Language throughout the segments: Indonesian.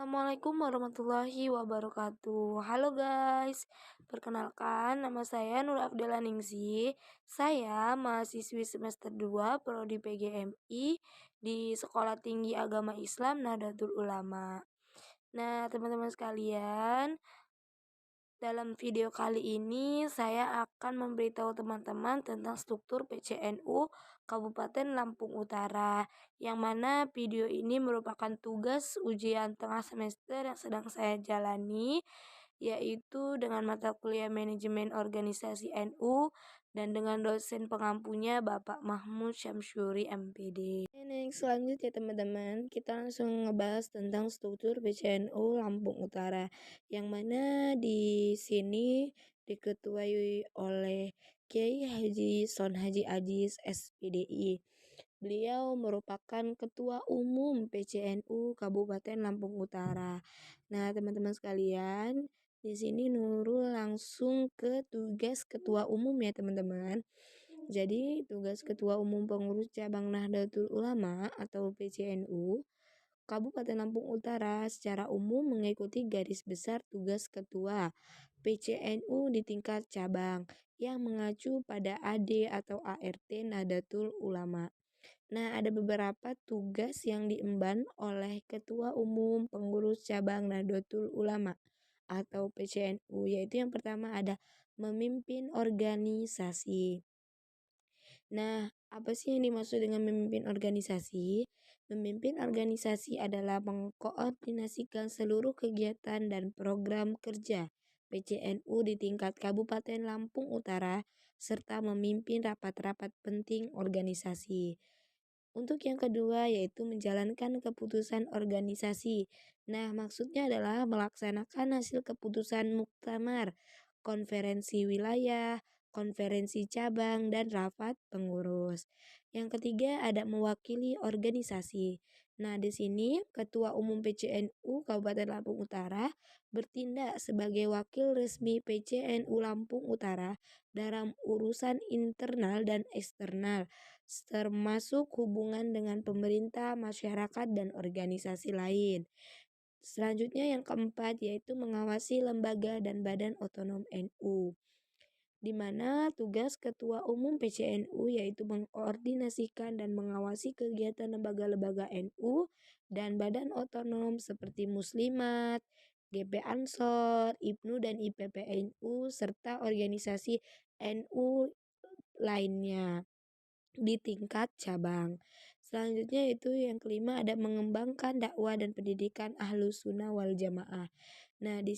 Assalamualaikum warahmatullahi wabarakatuh. Halo guys, perkenalkan nama saya Nur Afdela Ningsi. Saya mahasiswi semester 2 Prodi PGMI di Sekolah Tinggi Agama Islam Nahdlatul Ulama. Nah, teman-teman sekalian, dalam video kali ini saya akan memberitahu teman-teman tentang struktur PCNU Kabupaten Lampung Utara, yang mana video ini merupakan tugas ujian tengah semester yang sedang saya jalani, yaitu dengan mata kuliah Manajemen Organisasi NU dan dengan dosen pengampunya Bapak Mahmud Syamsuri MPD. Next, selanjutnya teman-teman, kita langsung ngebahas tentang struktur PCNU Lampung Utara, yang mana di sini diketuai oleh Kiai Haji Son Haji Ajis SPDI. Beliau merupakan Ketua Umum PCNU Kabupaten Lampung Utara. Nah, teman-teman sekalian, di sini Nurul langsung ke tugas Ketua Umum ya, teman-teman. Jadi, tugas Ketua Umum Pengurus Cabang Nahdlatul Ulama atau PCNU Kabupaten Lampung Utara secara umum mengikuti garis besar tugas Ketua PCNU di tingkat cabang yang mengacu pada AD atau ART Nahdlatul Ulama. Nah, ada beberapa tugas yang diemban oleh Ketua Umum Pengurus Cabang Nahdlatul Ulama atau PCNU, yaitu yang pertama ada memimpin organisasi. Nah, apa sih yang dimaksud dengan memimpin organisasi? Memimpin organisasi adalah mengkoordinasikan seluruh kegiatan dan program kerja PCNU di tingkat Kabupaten Lampung Utara serta memimpin rapat-rapat penting organisasi. Untuk yang kedua yaitu menjalankan keputusan organisasi. Nah, maksudnya adalah melaksanakan hasil keputusan muktamar, konferensi wilayah, konferensi cabang, dan rapat pengurus. Yang ketiga ada mewakili organisasi. Nah, di sini Ketua Umum PCNU Kabupaten Lampung Utara bertindak sebagai wakil resmi PCNU Lampung Utara dalam urusan internal dan eksternal, termasuk hubungan dengan pemerintah, masyarakat, dan organisasi lain. Selanjutnya yang keempat yaitu mengawasi lembaga dan badan otonom NU, di mana tugas Ketua Umum PCNU yaitu mengkoordinasikan dan mengawasi kegiatan lembaga-lembaga NU dan badan otonom seperti Muslimat, GP Ansor, IPNU dan IPPNU serta organisasi NU lainnya di tingkat cabang. Selanjutnya itu yang kelima ada mengembangkan dakwah dan pendidikan Ahlus Sunnah wal Jamaah. Nah, di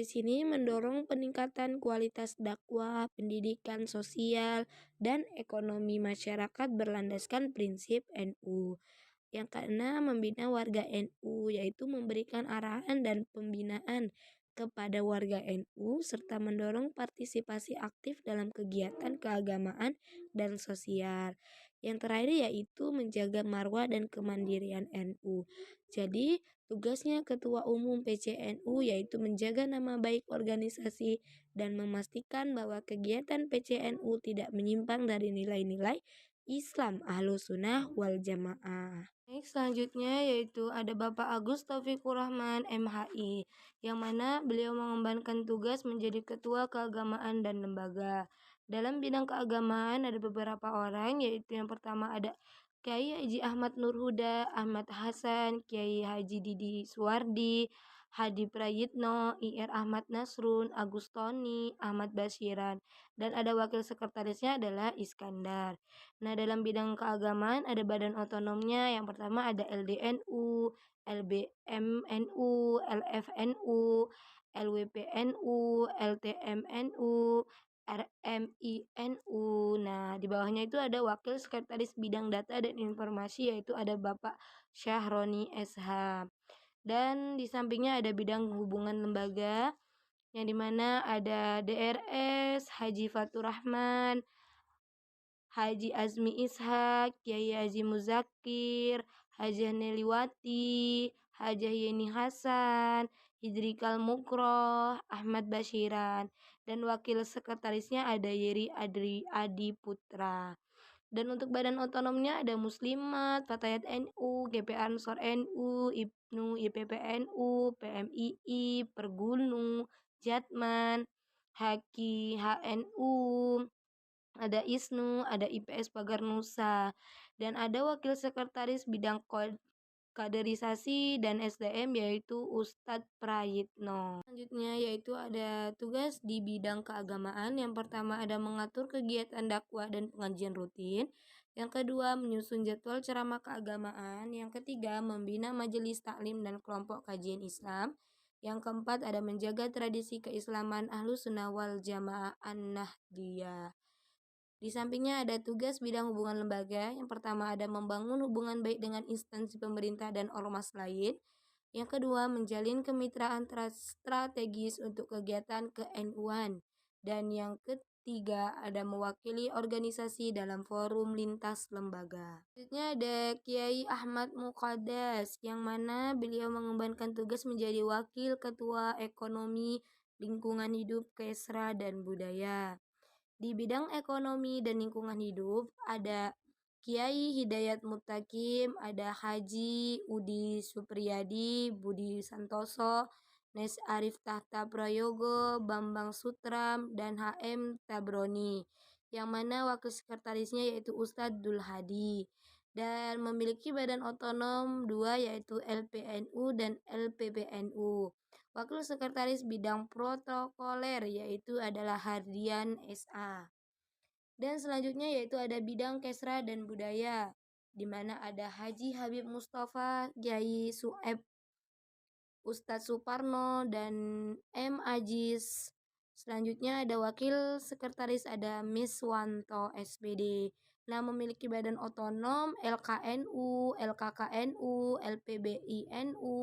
sini mendorong peningkatan kualitas dakwah, pendidikan sosial, dan ekonomi masyarakat berlandaskan prinsip NU. Yang keenam, membina warga NU, yaitu memberikan arahan dan pembinaan kepada warga NU serta mendorong partisipasi aktif dalam kegiatan keagamaan dan sosial. Yang terakhir yaitu menjaga marwah dan kemandirian NU. Jadi, tugasnya Ketua Umum PCNU yaitu menjaga nama baik organisasi dan memastikan bahwa kegiatan PCNU tidak menyimpang dari nilai-nilai Islam Ahlus Sunnah wal Jamaah. Next, selanjutnya yaitu ada Bapak Agus Taufikur Rahman MHI, yang mana beliau mengembankan tugas menjadi Ketua Keagamaan dan Lembaga. Dalam bidang keagamaan ada beberapa orang, yaitu yang pertama ada Kiai Haji Ahmad Nur Huda, Ahmad Hasan, Kiai Haji Didi Suwardi, Hadi Prayitno, IR Ahmad Nasrun, Agus Toni, Ahmad Basyiran, dan ada wakil sekretarisnya adalah Iskandar. Nah, dalam bidang keagamaan ada badan otonomnya. Yang pertama ada LDNU, LBMNU, LFNU, LWPNU, LTMNU, RMINU. Nah, di bawahnya itu ada wakil sekretaris bidang data dan informasi, yaitu ada Bapak Syahroni SH. Dan di sampingnya ada bidang hubungan lembaga, yang dimana ada DRS, Haji Fatur Rahman, Haji Azmi Ishak, Kiai Haji Muzakir, Haji Neliwati, Haji Yeni Hasan, Hidrikal Mukroh, Ahmad Basyiran, dan wakil sekretarisnya ada Yeri Adi Putra. Dan untuk badan otonomnya ada Muslimat, Fatayat NU, GP Ansor NU, IPNU, IPP NU, PMII, Pergunu, Jatman, Haki, HNU, ada ISNU, ada IPS Pagar Nusa, dan ada Wakil Sekretaris Bidang Kaderisasi dan SDM yaitu Ustadz Prayitno. Selanjutnya yaitu ada tugas di bidang keagamaan. Yang pertama ada mengatur kegiatan dakwah dan pengajian rutin. Yang kedua menyusun jadwal ceramah keagamaan. Yang ketiga membina majelis taklim dan kelompok kajian Islam. Yang keempat ada menjaga tradisi keislaman Ahlus Sunnah wal Jamaah An-Nahdiyah. Di sampingnya ada tugas bidang hubungan lembaga. Yang pertama ada membangun hubungan baik dengan instansi pemerintah dan ormas lain. Yang kedua menjalin kemitraan strategis untuk kegiatan ke-NU-an. Dan yang ketiga ada mewakili organisasi dalam forum lintas lembaga. Selanjutnya ada Kiai Ahmad Muqaddas, yang mana beliau mengembankan tugas menjadi wakil ketua ekonomi, lingkungan hidup, kesra, dan budaya. Di bidang ekonomi dan lingkungan hidup ada Kiai Hidayat Muttaqim, ada Haji Udi Supriyadi, Budi Santoso, Nes Arif Tahta Prayogo, Bambang Sutram, dan HM Tabroni, yang mana wakil sekretarisnya yaitu Ustadz Dul Hadi, dan memiliki badan otonom dua yaitu LPNU dan LPPNU. Wakil Sekretaris Bidang Protokoler yaitu adalah Hardian SA. Dan selanjutnya yaitu ada bidang Kesra dan Budaya, di mana ada Haji Habib Mustafa, Kiai Sueb, Ustadz Suparno, dan M. Ajis. Selanjutnya ada Wakil Sekretaris ada Miswanto SPD. Nah, memiliki badan otonom LKNU, LKKNU, LPBINU,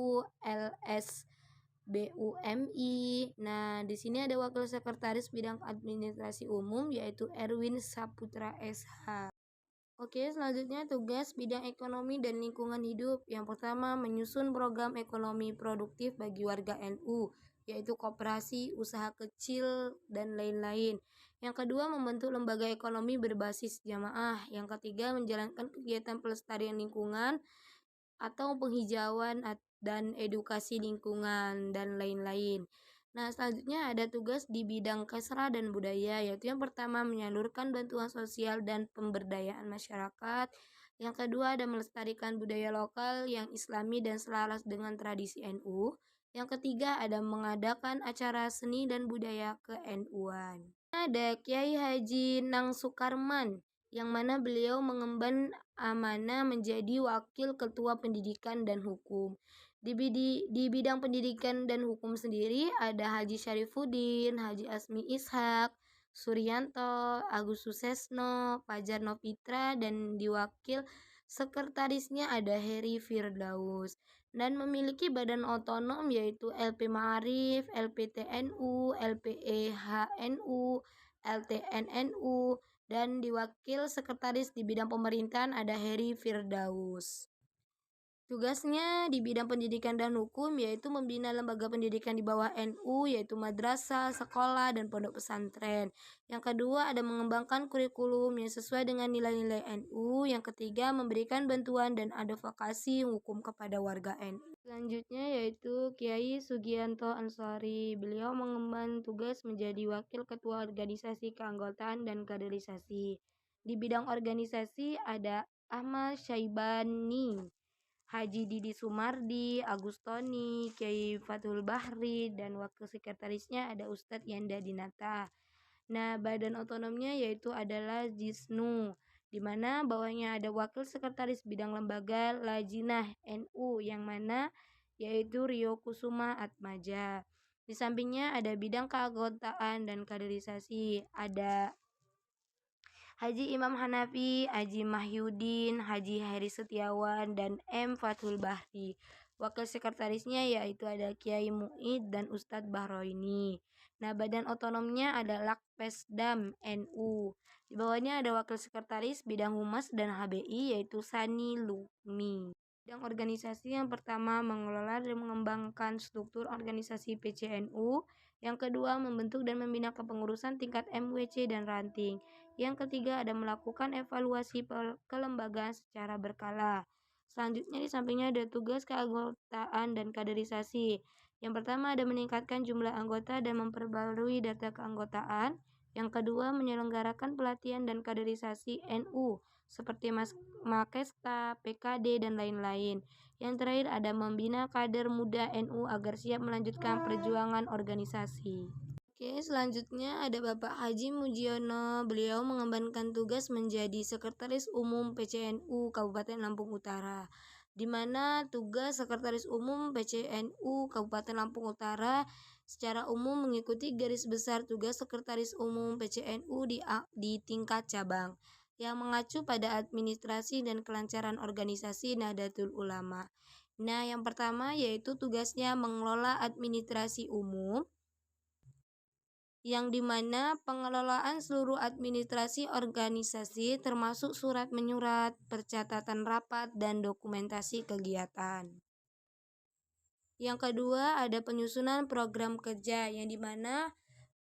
LS BUMI. Nah, di sini ada Wakil Sekretaris Bidang Administrasi Umum yaitu Erwin Saputra SH. Oke, selanjutnya tugas bidang ekonomi dan lingkungan hidup. Yang pertama, menyusun program ekonomi produktif bagi warga NU, yaitu koperasi, usaha kecil, dan lain-lain. Yang kedua, membentuk lembaga ekonomi berbasis jamaah. Yang ketiga, menjalankan kegiatan pelestarian lingkungan atau penghijauan dan edukasi lingkungan dan lain-lain. Nah, selanjutnya ada tugas di bidang kesra dan budaya, yaitu yang pertama menyalurkan bantuan sosial dan pemberdayaan masyarakat. Yang kedua ada melestarikan budaya lokal yang islami dan selaras dengan tradisi NU. Yang ketiga ada mengadakan acara seni dan budaya ke-NU-an. Ada Kiai Haji Nang Sukarman, yang mana beliau mengemban amanah menjadi wakil ketua pendidikan dan hukum. Di bidang pendidikan dan hukum sendiri ada Haji Syarifuddin, Haji Asmi Ishak, Suryanto, Agus Susesno, Fajar Novitra, dan di wakil sekretarisnya ada Heri Firdaus. Dan memiliki badan otonom yaitu LP Ma'arif, LPTNU, LPEHNU, LTNNU, dan diwakil sekretaris di bidang pemerintahan ada Heri Firdaus. Tugasnya di bidang pendidikan dan hukum yaitu membina lembaga pendidikan di bawah NU yaitu madrasah, sekolah, dan pondok pesantren. Yang kedua ada mengembangkan kurikulum yang sesuai dengan nilai-nilai NU. Yang ketiga memberikan bantuan dan advokasi hukum kepada warga NU. Selanjutnya yaitu Kiai Sugianto Ansori. Beliau mengemban tugas menjadi wakil ketua organisasi keanggotaan dan kaderisasi. Di bidang organisasi ada Ahmad Syaibani, Haji Didi Sumardi, Agustoni, Kiai Fathul Bahri, dan wakil sekretarisnya ada Ustadz Yanda Dinata. Nah, badan otonomnya yaitu adalah Jisnu, di mana bawahnya ada wakil sekretaris bidang lembaga Lajinah NU, yang mana yaitu Rio Kusuma Atmaja. Di sampingnya ada bidang keanggotaan dan kaderisasi, ada Haji Imam Hanafi, Haji Mahyudin, Haji Heri Setiawan, dan M. Fathul Bahri. Wakil sekretarisnya yaitu ada Kiai Mu'id dan Ustadz Bahroini. Nah, badan otonomnya ada Lakpesdam NU. Di bawahnya ada wakil sekretaris bidang humas dan HBI yaitu Sani Lukmi. Bidang organisasi yang pertama mengelola dan mengembangkan struktur organisasi PCNU. Yang kedua membentuk dan membina kepengurusan tingkat MWC dan ranting. Yang ketiga ada melakukan evaluasi kelembagaan secara berkala. Selanjutnya di sampingnya ada tugas keanggotaan dan kaderisasi. Yang pertama ada meningkatkan jumlah anggota dan memperbarui data keanggotaan. Yang kedua menyelenggarakan pelatihan dan kaderisasi NU seperti Makesta, PKD, dan lain-lain. Yang terakhir ada membina kader muda NU agar siap melanjutkan perjuangan organisasi. Oke, selanjutnya ada Bapak Haji Mujiono. Beliau mengembankan tugas menjadi Sekretaris Umum PCNU Kabupaten Lampung Utara, di mana tugas Sekretaris Umum PCNU Kabupaten Lampung Utara secara umum mengikuti garis besar tugas Sekretaris Umum PCNU di tingkat cabang yang mengacu pada administrasi dan kelancaran organisasi Nahdlatul Ulama. Nah, yang pertama yaitu tugasnya mengelola administrasi umum, yang dimana pengelolaan seluruh administrasi organisasi termasuk surat menyurat, percatatan rapat, dan dokumentasi kegiatan. Yang kedua ada penyusunan program kerja, yang dimana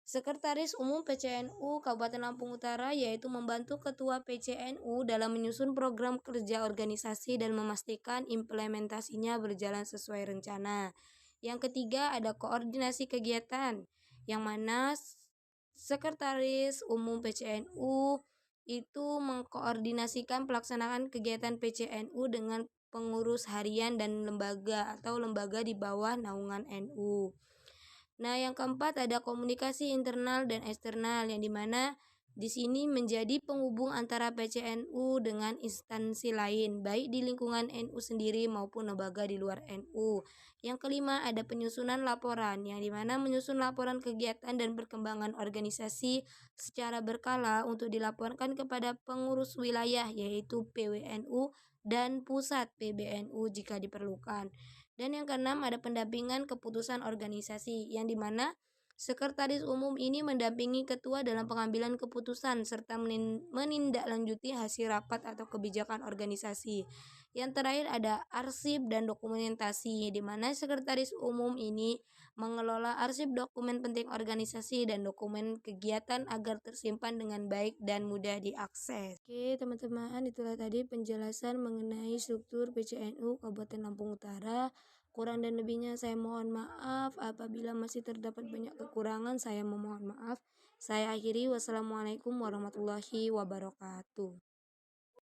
Sekretaris Umum PCNU Kabupaten Lampung Utara yaitu membantu Ketua PCNU dalam menyusun program kerja organisasi dan memastikan implementasinya berjalan sesuai rencana. Yang ketiga ada koordinasi kegiatan, yang mana Sekretaris Umum PCNU itu mengkoordinasikan pelaksanaan kegiatan PCNU dengan pengurus harian dan lembaga atau lembaga di bawah naungan NU. Nah, yang keempat ada komunikasi internal dan eksternal, yang dimana di sini menjadi penghubung antara PCNU dengan instansi lain, baik di lingkungan NU sendiri maupun lembaga di luar NU. Yang kelima ada penyusunan laporan, yang dimana menyusun laporan kegiatan dan perkembangan organisasi secara berkala untuk dilaporkan kepada pengurus wilayah yaitu PWNU dan pusat PBNU jika diperlukan. Dan yang keenam ada pendampingan keputusan organisasi, yang dimana Sekretaris Umum ini mendampingi ketua dalam pengambilan keputusan serta menindaklanjuti hasil rapat atau kebijakan organisasi. Yang terakhir ada arsip dan dokumentasi, di mana Sekretaris Umum ini mengelola arsip dokumen penting organisasi dan dokumen kegiatan agar tersimpan dengan baik dan mudah diakses. Oke teman-teman, itulah tadi penjelasan mengenai struktur PCNU Kabupaten Lampung Utara. Kurang dan lebihnya saya mohon maaf. Apabila masih terdapat banyak kekurangan, saya memohon maaf. Saya akhiri. Wassalamualaikum warahmatullahi wabarakatuh.